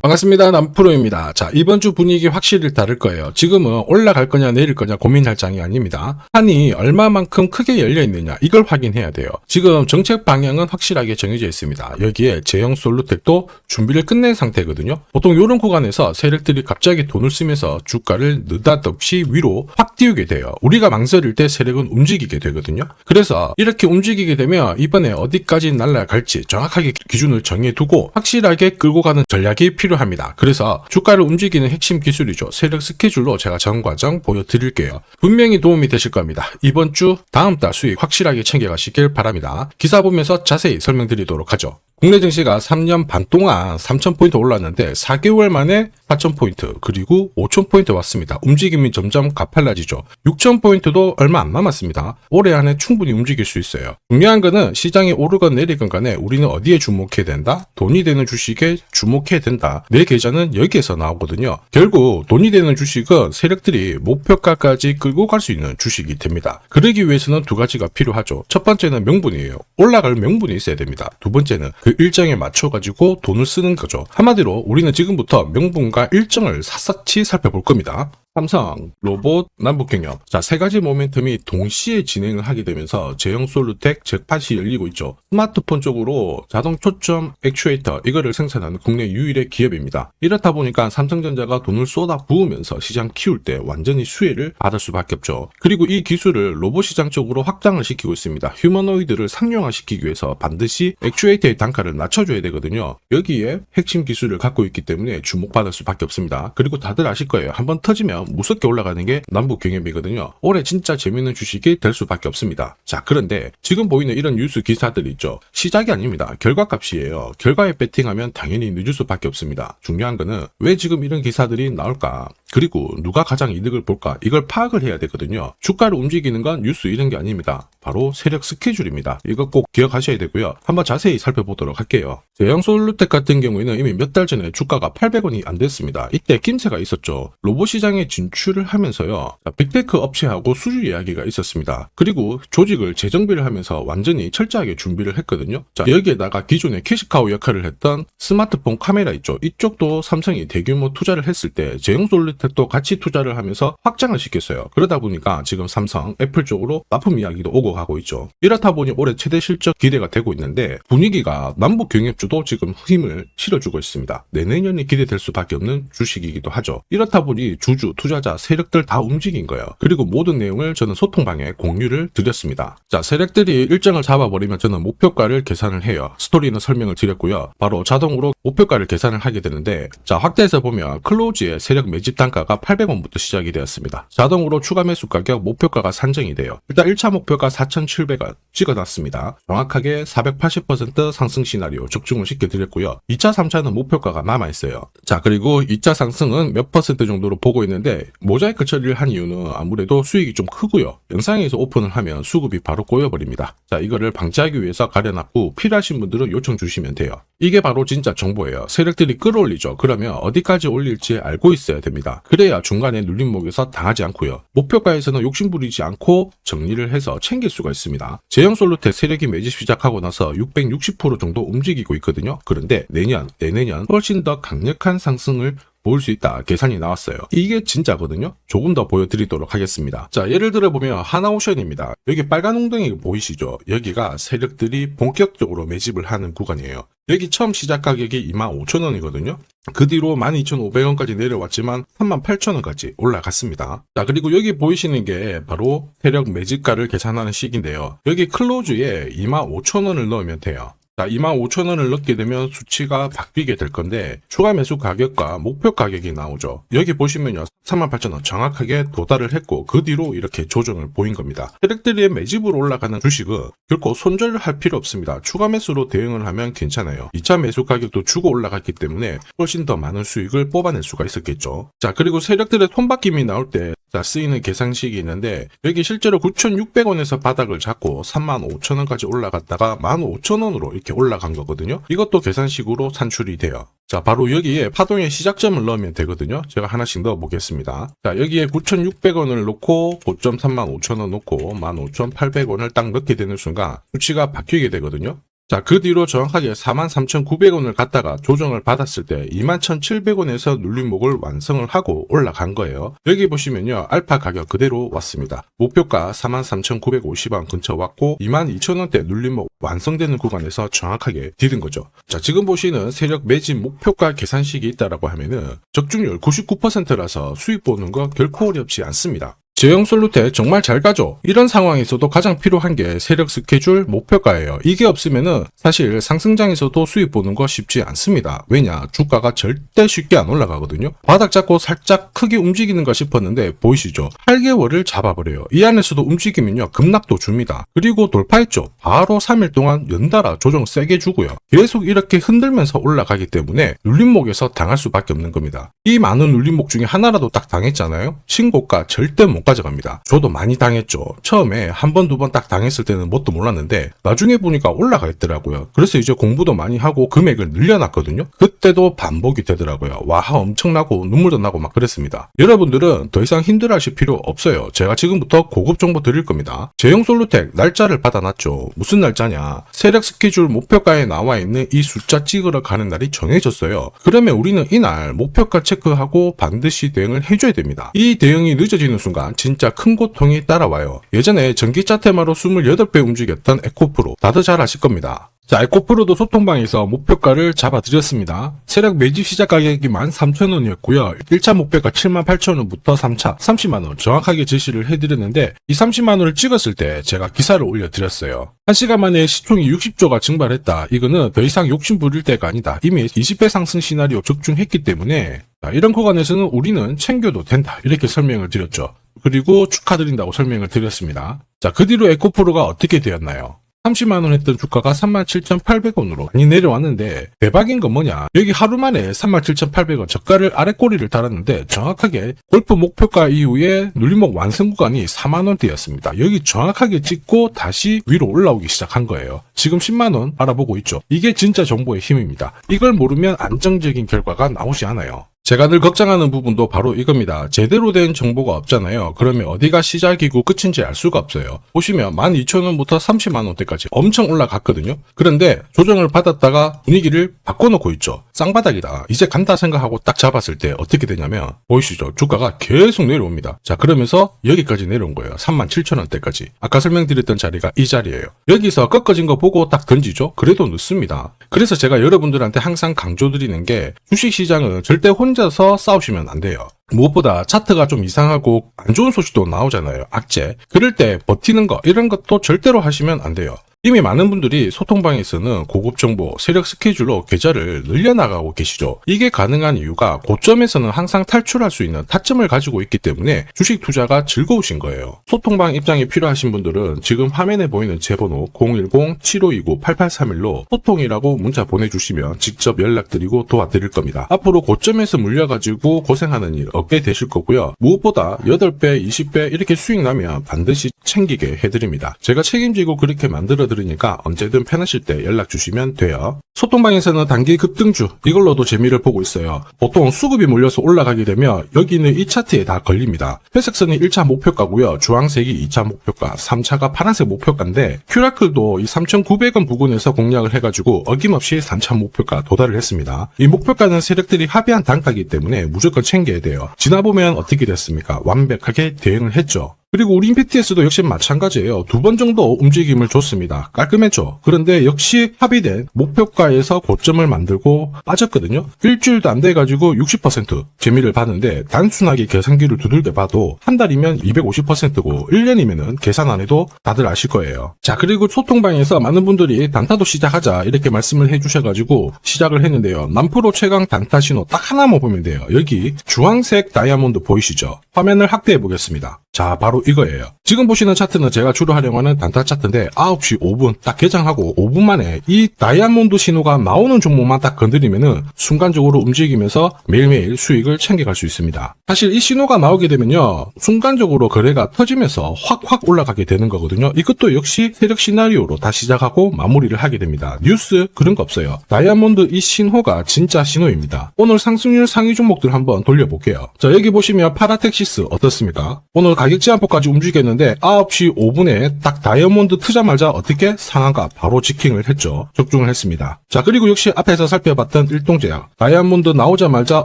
반갑습니다. 남프로입니다. 자, 이번 주 분위기 확실히 다를 거예요. 지금은 올라갈 거냐 내릴 거냐 고민할 장이 아닙니다. 판이 얼마만큼 크게 열려 있느냐 이걸 확인해야 돼요. 지금 정책 방향은 확실하게 정해져 있습니다. 여기에 제형 솔루텍도 준비를 끝낸 상태거든요. 보통 이런 구간에서 세력들이 갑자기 돈을 쓰면서 주가를 느닷없이 위로 확 띄우게 돼요. 우리가 망설일 때 세력은 움직이게 되거든요. 그래서 이렇게 움직이게 되면 이번에 어디까지 날아갈지 정확하게 기준을 정해두고 확실하게 끌고 가는 전략이 필요합니다. 그래서 주가를 움직이는 핵심 기술이죠. 세력 스케줄로 제가 전 과정 보여드릴게요. 분명히 도움이 되실 겁니다. 이번 주 다음 달 수익 확실하게 챙겨가시길 바랍니다. 기사 보면서 자세히 설명드리도록 하죠. 국내 증시가 3년 반 동안 3,000포인트 올랐는데 4개월 만에 4,000포인트 그리고 5,000포인트 왔습니다. 움직임이 점점 가팔라지죠. 6,000포인트도 얼마 안 남았습니다. 올해 안에 충분히 움직일 수 있어요. 중요한 거는 시장이 오르건 내리건 간에 우리는 어디에 주목해야 된다? 돈이 되는 주식에 주목해야 된다. 내 계좌는 여기에서 나오거든요. 결국 돈이 되는 주식은 세력들이 목표가까지 끌고 갈 수 있는 주식이 됩니다. 그러기 위해서는 두 가지가 필요하죠. 첫 번째는 명분이에요. 올라갈 명분이 있어야 됩니다. 두 번째는 그 일정에 맞춰가지고 돈을 쓰는 거죠. 한마디로 우리는 지금부터 명분과 일정을 샅샅이 살펴볼 겁니다. 삼성, 로봇, 남북경협. 자, 세 가지 모멘텀이 동시에 진행을 하게 되면서 제형 솔루텍 잭팟이 열리고 있죠. 스마트폰 쪽으로 자동 초점 액추에이터 이거를 생산하는 국내 유일의 기업입니다. 이렇다 보니까 삼성전자가 돈을 쏟아 부으면서 시장 키울 때 완전히 수혜를 받을 수밖에 없죠. 그리고 이 기술을 로봇 시장 쪽으로 확장을 시키고 있습니다. 휴머노이드를 상용화시키기 위해서 반드시 액추에이터의 단가를 낮춰줘야 되거든요. 여기에 핵심 기술을 갖고 있기 때문에 주목받을 수밖에 없습니다. 그리고 다들 아실 거예요. 한번 터지면 무섭게 올라가는 게 남북경협이거든요. 올해 진짜 재밌는 주식이 될 수밖에 없습니다. 자, 그런데 지금 보이는 이런 뉴스 기사들 있죠. 시작이 아닙니다. 결과값이에요. 결과에 배팅하면 당연히 늦을 수밖에 없습니다. 중요한 거는 왜 지금 이런 기사들이 나올까? 그리고 누가 가장 이득을 볼까? 이걸 파악을 해야 되거든요. 주가를 움직이는 건 뉴스 이런 게 아닙니다. 바로 세력 스케줄입니다. 이거 꼭 기억하셔야 되고요. 한번 자세히 살펴보도록 할게요. 제형 솔루텍 같은 경우에는 이미 몇 달 전에 주가가 800원이 안 됐습니다. 이때 낌새가 있었죠. 로봇 시장에 진출을 하면서요. 빅테크 업체하고 수주 이야기가 있었습니다. 그리고 조직을 재정비를 하면서 완전히 철저하게 준비를 했거든요. 자, 여기에다가 기존의 캐시카우 역할을 했던 스마트폰 카메라 있죠. 이쪽도 삼성이 대규모 투자를 했을 때 제형 솔루텍도 같이 투자를 하면서 확장을 시켰어요. 그러다 보니까 지금 삼성, 애플 쪽으로 납품 이야기도 오고 가고 있죠. 이렇다 보니 올해 최대 실적 기대가 되고 있는데 분위기가 남북 경협주도 지금 힘을 실어주고 있습니다. 내년이 기대될 수밖에 없는 주식이기도 하죠. 이렇다 보니 주주, 투자자, 세력들 다 움직인 거예요. 그리고 모든 내용을 저는 소통방에 공유를 드렸습니다. 자, 세력들이 일정을 잡아버리면 저는 목표가를 계산을 해요. 스토리는 설명을 드렸고요. 바로 자동으로 목표가를 계산을 하게 되는데 자, 확대해서 보면 클로즈의 세력 매집 단가가 800원부터 시작이 되었습니다. 자동으로 추가 매수 가격 목표가가 산정이 돼요. 일단 1차 목표가 4,700원 찍어놨습니다. 정확하게 480% 상승 시나리오 적중을 시켜드렸고요. 2차, 3차는 목표가가 남아있어요. 자, 그리고 2차 상승은 몇 퍼센트 정도로 보고 있는데 모자이크 처리를 한 이유는 아무래도 수익이 좀 크고요. 영상에서 오픈을 하면 수급이 바로 꼬여버립니다. 자, 이거를 방지하기 위해서 가려놨고 필요하신 분들은 요청 주시면 돼요. 이게 바로 진짜 정보예요. 세력들이 끌어올리죠. 그러면 어디까지 올릴지 알고 있어야 됩니다. 그래야 중간에 눌림목에서 당하지 않고요. 목표가에서는 욕심부리지 않고 정리를 해서 챙길 수가 있습니다. 제형 솔루텍 세력이 매집 시작하고 나서 660% 정도 움직이고 있거든요. 그런데 내년, 내내년 훨씬 더 강력한 상승을 볼 수 있다 계산이 나왔어요. 이게 진짜거든요. 조금 더 보여드리도록 하겠습니다. 자, 예를 들어 보면 하나오션입니다. 여기 빨간 웅덩이 보이시죠? 여기가 세력들이 본격적으로 매집을 하는 구간이에요. 여기 처음 시작 가격이 25,000원이거든요. 그 뒤로 12,500원까지 내려왔지만 38,000원까지 올라갔습니다. 자, 그리고 여기 보이시는 게 바로 세력 매집가를 계산하는 식인데요. 여기 클로즈에 25,000원을 넣으면 돼요. 자, 25,000원을 넣게 되면 수치가 바뀌게 될 건데 추가 매수 가격과 목표 가격이 나오죠. 여기 보시면요. 38,000원 정확하게 도달을 했고 그 뒤로 이렇게 조정을 보인 겁니다. 세력들이 매집으로 올라가는 주식은 결코 손절을 할 필요 없습니다. 추가 매수로 대응을 하면 괜찮아요. 2차 매수 가격도 주고 올라갔기 때문에 훨씬 더 많은 수익을 뽑아낼 수가 있었겠죠. 자, 그리고 세력들의 손바뀜이 나올 때 쓰이는 계산식이 있는데 여기 실제로 9,600원에서 바닥을 잡고 35,000원까지 올라갔다가 15,000원으로 이렇게 올라간 거거든요. 이것도 계산식으로 산출이 돼요. 자, 바로 여기에 파동의 시작점을 넣으면 되거든요. 제가 하나씩 넣어 보겠습니다. 자, 여기에 9,600원을 놓고 고점 35,000원 놓고 15,800원을 딱 넣게 되는 순간 수치가 바뀌게 되거든요. 자, 그 뒤로 정확하게 43,900원을 갖다가 조정을 받았을 때 21,700원에서 눌림목을 완성을 하고 올라간 거예요. 여기 보시면요, 알파 가격 그대로 왔습니다. 목표가 43,950원 근처 왔고 22,000원대 눌림목 완성되는 구간에서 정확하게 디딘 거죠. 자, 지금 보시는 세력 매집 목표가 계산식이 있다라고 하면은 적중률 99%라서 수익 보는 거 결코 어렵지 않습니다. 제형 솔루텍 정말 잘 가죠. 이런 상황에서도 가장 필요한 게 세력 스케줄 목표가예요. 이게 없으면은 사실 상승장에서도 수익 보는 거 쉽지 않습니다. 왜냐? 주가가 절대 쉽게 안 올라가거든요. 바닥 잡고 살짝 크게 움직이는가 싶었는데 보이시죠? 8개월을 잡아버려요. 이 안에서도 움직이면요, 급락도 줍니다. 그리고 돌파했죠. 바로 3일 동안 연달아 조정 세게 주고요. 계속 이렇게 흔들면서 올라가기 때문에 눌림목에서 당할 수밖에 없는 겁니다. 이 많은 눌림목 중에 하나라도 딱 당했잖아요. 신고가 절대 못 가져갑니다. 저도 많이 당했죠. 처음에 한 번, 두 번 딱 당했을 때는 뭣도 몰랐는데 나중에 보니까 올라가 있더라고요. 그래서 이제 공부도 많이 하고 금액을 늘려놨거든요. 그때도 반복이 되더라고요. 와, 엄청나고 눈물도 나고 막 그랬습니다. 여러분들은 더 이상 힘들어하실 필요 없어요. 제가 지금부터 고급 정보 드릴 겁니다. 제형 솔루텍 날짜를 받아놨죠. 무슨 날짜냐? 세력 스케줄 목표가에 나와 있는 이 숫자 찍으러 가는 날이 정해졌어요. 그러면 우리는 이날 목표가 체크하고 반드시 대응을 해줘야 됩니다. 이 대응이 늦어지는 순간 진짜 큰 고통이 따라와요. 예전에 전기차 테마로 28배 움직였던 에코프로 다들 잘 아실 겁니다. 자, 에코프로도 소통방에서 목표가를 잡아드렸습니다. 세력 매집 시작 가격이 13,000원이었고요. 1차 목표가 78,000원부터 3차 30만원 정확하게 제시를 해드렸는데 이 30만원을 찍었을 때 제가 기사를 올려드렸어요. 1시간 만에 시총이 60조가 증발했다. 이거는 더 이상 욕심 부릴 때가 아니다. 이미 20배 상승 시나리오 적중했기 때문에 이런 구간에서는 우리는 챙겨도 된다. 이렇게 설명을 드렸죠. 그리고 축하드린다고 설명을 드렸습니다. 자, 그 뒤로 에코프로가 어떻게 되었나요? 30만원 했던 주가가 37,800원으로 많이 내려왔는데 대박인 건 뭐냐? 여기 하루 만에 37,800원 저가를 아래꼬리를 달았는데 정확하게 골프 목표가 이후에 눌림목 완성 구간이 4만원대였습니다. 여기 정확하게 찍고 다시 위로 올라오기 시작한 거예요. 지금 10만원 알아보고 있죠. 이게 진짜 정보의 힘입니다. 이걸 모르면 안정적인 결과가 나오지 않아요. 제가 늘 걱정하는 부분도 바로 이겁니다. 제대로 된 정보가 없잖아요. 그러면 어디가 시작이고 끝인지 알 수가 없어요. 보시면 12,000원부터 30만원대까지 엄청 올라갔거든요. 그런데 조정을 받았다가 분위기를 바꿔놓고 있죠. 쌍바닥이다. 이제 간다 생각하고 딱 잡았을 때 어떻게 되냐면 보이시죠? 주가가 계속 내려옵니다. 자, 그러면서 여기까지 내려온 거예요. 37,000원대까지. 아까 설명드렸던 자리가 이 자리예요. 여기서 꺾어진 거 보고 딱 던지죠? 그래도 늦습니다. 그래서 제가 여러분들한테 항상 강조드리는 게 주식시장은 절대 혼자서 싸우시면 안 돼요. 무엇보다 차트가 좀 이상하고 안 좋은 소식도 나오잖아요. 악재. 그럴 때 버티는 거 이런 것도 절대로 하시면 안 돼요. 이미 많은 분들이 소통방에서는 고급 정보, 세력 스케줄로 계좌를 늘려나가고 계시죠. 이게 가능한 이유가 고점에서는 항상 탈출할 수 있는 타점을 가지고 있기 때문에 주식 투자가 즐거우신 거예요. 소통방 입장이 필요하신 분들은 지금 화면에 보이는 제 번호 010-7529-8831로 소통이라고 문자 보내주시면 직접 연락드리고 도와드릴 겁니다. 앞으로 고점에서 물려가지고 고생하는 일 없게 되실 거고요. 무엇보다 8배, 20배 이렇게 수익 나면 반드시 챙기게 해드립니다. 제가 책임지고 그렇게 만들어 드리니까 언제든 편하실 때 연락 주시면 돼요. 소통방에서는 단기 급등주 이걸로도 재미를 보고 있어요. 보통 수급이 몰려서 올라가게 되면 여기는 이 차트에 다 걸립니다. 회색선이 1차 목표가고요. 주황색이 2차 목표가, 3차가 파란색 목표가인데 큐라클도 이 3,900원 부근에서 공략을 해가지고 어김없이 3차 목표가 도달을 했습니다. 이 목표가는 세력들이 합의한 단가이기 때문에 무조건 챙겨야 돼요. 지나보면 어떻게 됐습니까? 완벽하게 대응을 했죠. 그리고 우리 임팩트에서도 역시 마찬가지예요. 2번 정도 움직임을 줬습니다. 깔끔했죠. 그런데 역시 합의된 목표가에서 고점을 만들고 빠졌거든요. 일주일도 안 돼가지고 60% 재미를 봤는데 단순하게 계산기를 두들겨 봐도 한 달이면 250%고 1년이면은 계산 안 해도 다들 아실 거예요. 자, 그리고 소통방에서 많은 분들이 단타도 시작하자 이렇게 말씀을 해주셔가지고 시작을 했는데요. 남프로 최강 단타 신호 딱 하나만 보면 돼요. 여기 주황색 다이아몬드 보이시죠? 화면을 확대해 보겠습니다. 자, 바로 이거예요. 지금 보시는 차트는 제가 주로 활용하는 단타 차트인데 9시 5분 딱 개장하고 5분 만에 이 다이아몬드 신호가 나오는 종목만 딱 건드리면은 순간적으로 움직이면서 매일매일 수익을 챙겨갈 수 있습니다. 사실 이 신호가 나오게 되면요, 순간적으로 거래가 터지면서 확 올라가게 되는 거거든요. 이것도 역시 세력 시나리오로 다 시작하고 마무리를 하게 됩니다. 뉴스 그런 거 없어요. 다이아몬드 이 신호가 진짜 신호입니다. 오늘 상승률 상위 종목들 한번 돌려볼게요. 자, 여기 보시면 파라텍시스 어떻습니까? 오늘 가격 제한폭까지 움직였는데 9시 5분에 딱 다이아몬드 트자마자 어떻게 상한가 바로 지킹을 했죠. 적중을 했습니다. 자, 그리고 역시 앞에서 살펴봤던 일동제약. 다이아몬드 나오자마자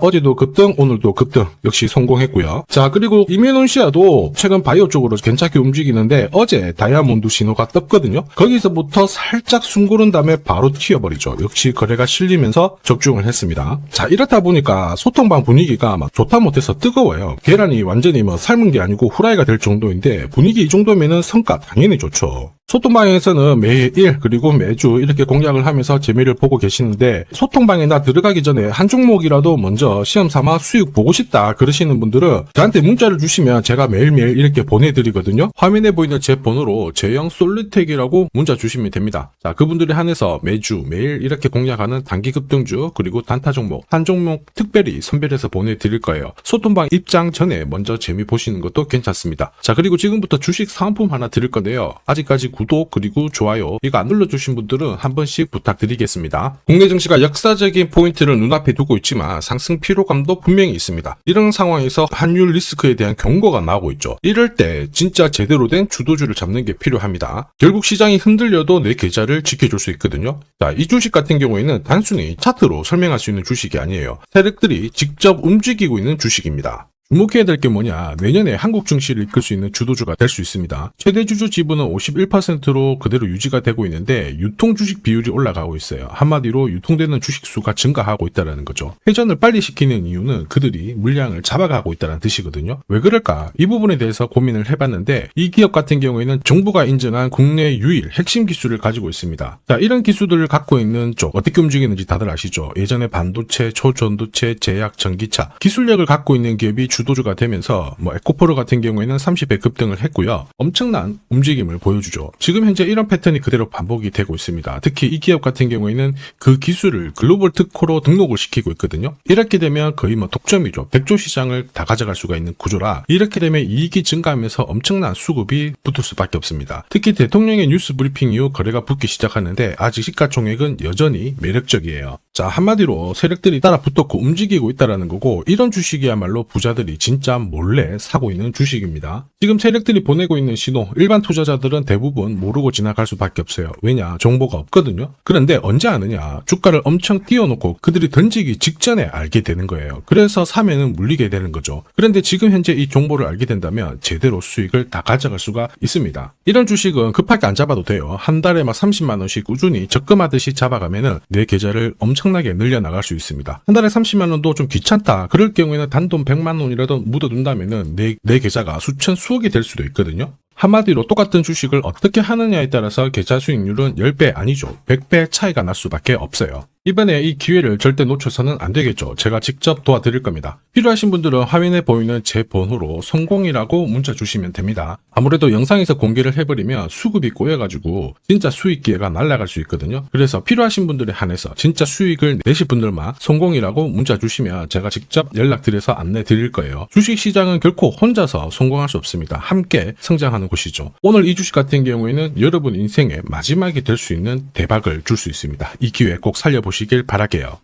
어제도 급등, 오늘도 급등 역시 성공했고요. 자, 그리고 이메논시아도 최근 바이오 쪽으로 괜찮게 움직이는데 어제 다이아몬드 신호가 떴거든요. 거기서부터 살짝 숨고른 다음에 바로 튀어버리죠. 역시 거래가 실리면서 적중을 했습니다. 자, 이렇다 보니까 소통방 분위기가 막 좋다 못해서 뜨거워요. 계란이 완전히 뭐 삶은 게 아니고 후라이가 될 정도인데 분위기 이 정도면은 성과 당연히 좋죠. 소통방에서는 매일 그리고 매주 이렇게 공략을 하면서 재미를 보고 계시는데 소통방에 나 들어가기 전에 한 종목이라도 먼저 시험 삼아 수익 보고 싶다 그러시는 분들은 저한테 문자를 주시면 제가 매일매일 이렇게 보내드리거든요. 화면에 보이는 제 번호로 제형 솔리텍이라고 문자 주시면 됩니다. 자, 그분들에 한해서 매주 매일 이렇게 공략하는 단기 급등주 그리고 단타 종목 한 종목 특별히 선별해서 보내드릴 거예요. 소통방 입장 전에 먼저 재미 보시는 것도 괜찮습니다. 자, 그리고 지금부터 주식 사은품 하나 드릴 건데요. 아직까지 구독 그리고 좋아요 이거 안 눌러주신 분들은 한 번씩 부탁드리겠습니다. 국내 증시가 역사적인 포인트를 눈앞에 두고 있지만 상승 피로감도 분명히 있습니다. 이런 상황에서 환율 리스크에 대한 경고가 나오고 있죠. 이럴 때 진짜 제대로 된 주도주를 잡는 게 필요합니다. 결국 시장이 흔들려도 내 계좌를 지켜줄 수 있거든요. 자, 이 주식 같은 경우에는 단순히 차트로 설명할 수 있는 주식이 아니에요. 세력들이 직접 움직이고 있는 주식입니다. 주목해야 될 게 뭐냐, 내년에 한국 증시를 이끌 수 있는 주도주가 될 수 있습니다. 최대 주주 지분은 51%로 그대로 유지가 되고 있는데 유통 주식 비율이 올라가고 있어요. 한마디로 유통되는 주식 수가 증가하고 있다는 거죠. 회전을 빨리 시키는 이유는 그들이 물량을 잡아가고 있다는 뜻이거든요. 왜 그럴까? 이 부분에 대해서 고민을 해봤는데 이 기업 같은 경우에는 정부가 인정한 국내 유일 핵심 기술을 가지고 있습니다. 자, 이런 기술들을 갖고 있는 쪽 어떻게 움직이는지 다들 아시죠? 예전에 반도체, 초전도체, 제약, 전기차 기술력을 갖고 있는 기업이 주도주가 되면서 에코프로 같은 경우에는 30배 급등을 했고요. 엄청난 움직임을 보여주죠. 지금 현재 이런 패턴이 그대로 반복이 되고 있습니다. 특히 이 기업 같은 경우에는 그 기술을 글로벌 특허로 등록을 시키고 있거든요. 이렇게 되면 거의 독점이죠. 100조 시장을 다 가져갈 수가 있는 구조라 이렇게 되면 이익이 증가하면서 엄청난 수급이 붙을 수밖에 없습니다. 특히 대통령의 뉴스 브리핑 이후 거래가 붙기 시작하는데 아직 시가총액은 여전히 매력적이에요. 자, 한마디로 세력들이 따라 붙었고 움직이고 있다는 거고 이런 주식이야말로 부자들이 진짜 몰래 사고 있는 주식입니다. 지금 세력들이 보내고 있는 신호 일반 투자자들은 대부분 모르고 지나갈 수밖에 없어요. 왜냐? 정보가 없거든요. 그런데 언제 아느냐? 주가를 엄청 띄워놓고 그들이 던지기 직전에 알게 되는 거예요. 그래서 사면은 물리게 되는 거죠. 그런데 지금 현재 이 정보를 알게 된다면 제대로 수익을 다 가져갈 수가 있습니다. 이런 주식은 급하게 안 잡아도 돼요. 한 달에 30만 원씩 꾸준히 적금하듯이 잡아가면은 내 계좌를 엄청나게 늘려나갈 수 있습니다. 한 달에 30만 원도 좀 귀찮다. 그럴 경우에는 단돈 100만 원이라도 묻어둔다면은 내 계좌가 수천 수억이 될 수도 있거든요. 한마디로 똑같은 주식을 어떻게 하느냐에 따라서 계좌 수익률은 10배 아니죠. 100배 차이가 날 수밖에 없어요. 이번에 이 기회를 절대 놓쳐서는 안 되겠죠. 제가 직접 도와드릴 겁니다. 필요하신 분들은 화면에 보이는 제 번호로 성공이라고 문자 주시면 됩니다. 아무래도 영상에서 공개를 해버리면 수급이 꼬여가지고 진짜 수익 기회가 날아갈 수 있거든요. 그래서 필요하신 분들에 한해서 진짜 수익을 내실 분들만 성공이라고 문자 주시면 제가 직접 연락드려서 안내 드릴 거예요. 주식시장은 결코 혼자서 성공할 수 없습니다. 함께 성장하는 곳이죠. 오늘 이 주식 같은 경우에는 여러분 인생의 마지막이 될 수 있는 대박을 줄 수 있습니다. 이 기회 꼭 살려보시길 바랄게요.